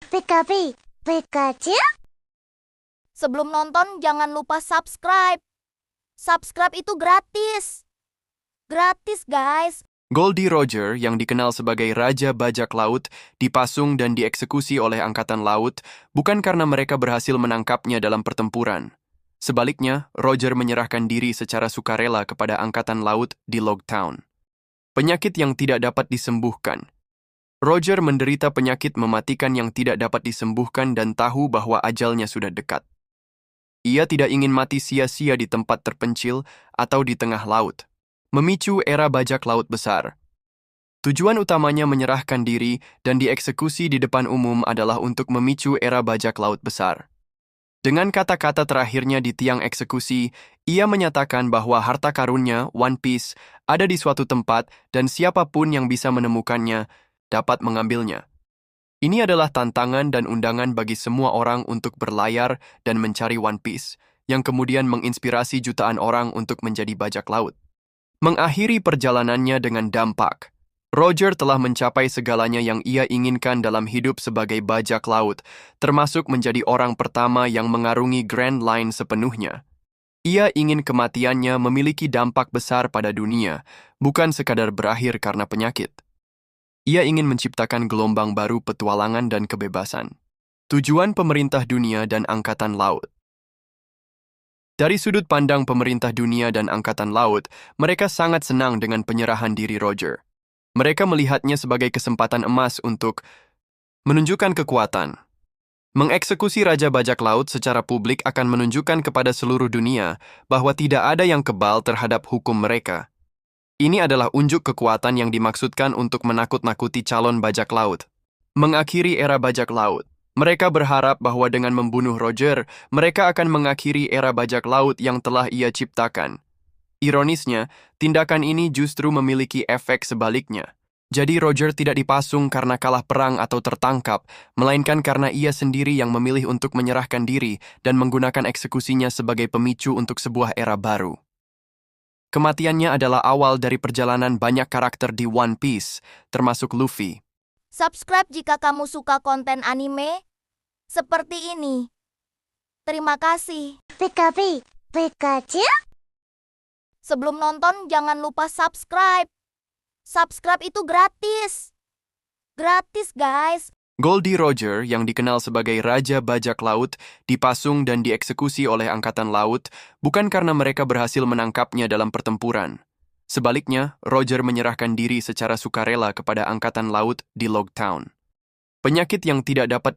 Pikapi, Pikachu. Sebelum nonton jangan lupa subscribe. Subscribe itu gratis. Gratis, guys. Goldie Roger, yang dikenal sebagai Raja Bajak Laut, dipasung dan dieksekusi oleh Angkatan Laut bukan karena mereka berhasil menangkapnya dalam pertempuran. Sebaliknya, Roger menyerahkan diri secara sukarela kepada Angkatan Laut di Logtown. Penyakit yang tidak dapat disembuhkan. Roger menderita penyakit mematikan yang tidak dapat disembuhkan dan tahu bahwa ajalnya sudah dekat. Ia tidak ingin mati sia-sia di tempat terpencil atau di tengah laut. Memicu era bajak laut besar. Tujuan utamanya menyerahkan diri dan dieksekusi di depan umum adalah untuk memicu era bajak laut besar. Dengan kata-kata terakhirnya di tiang eksekusi, ia menyatakan bahwa harta karunnya, One Piece, ada di suatu tempat dan siapapun yang bisa menemukannya dapat mengambilnya. Ini adalah tantangan dan undangan bagi semua orang untuk berlayar dan mencari One Piece, yang kemudian menginspirasi jutaan orang untuk menjadi bajak laut. Mengakhiri perjalanannya dengan dampak. Roger telah mencapai segalanya yang ia inginkan dalam hidup sebagai bajak laut, termasuk menjadi orang pertama yang mengarungi Grand Line sepenuhnya. Ia ingin kematiannya memiliki dampak besar pada dunia, bukan sekadar berakhir karena penyakit. Ia ingin menciptakan gelombang baru petualangan dan kebebasan. Tujuan pemerintah dunia dan Angkatan Laut. Dari sudut pandang pemerintah dunia dan Angkatan Laut, mereka sangat senang dengan penyerahan diri Roger. Mereka melihatnya sebagai kesempatan emas untuk menunjukkan kekuatan. Mengeksekusi Raja Bajak Laut secara publik akan menunjukkan kepada seluruh dunia bahwa tidak ada yang kebal terhadap hukum mereka. Ini adalah unjuk kekuatan yang dimaksudkan untuk menakut-nakuti calon bajak laut. Mengakhiri era bajak laut. Mereka berharap bahwa dengan membunuh Roger, mereka akan mengakhiri era bajak laut yang telah ia ciptakan. Ironisnya, tindakan ini justru memiliki efek sebaliknya. Jadi Roger tidak dipasung karena kalah perang atau tertangkap, melainkan karena ia sendiri yang memilih untuk menyerahkan diri dan menggunakan eksekusinya sebagai pemicu untuk sebuah era baru. Kematiannya adalah awal dari perjalanan banyak karakter di One Piece, termasuk Luffy. Subscribe jika kamu suka konten anime seperti ini. Terima kasih. Pikapi, Pikachu. Sebelum nonton jangan lupa subscribe. Subscribe itu gratis. Gratis, guys. Goldie Roger, yang dikenal sebagai Raja Bajak Laut, dipasung dan dieksekusi oleh Angkatan Laut bukan karena mereka berhasil menangkapnya dalam pertempuran. Sebaliknya, Roger menyerahkan diri secara sukarela kepada Angkatan Laut di Logtown. Penyakit yang tidak dapat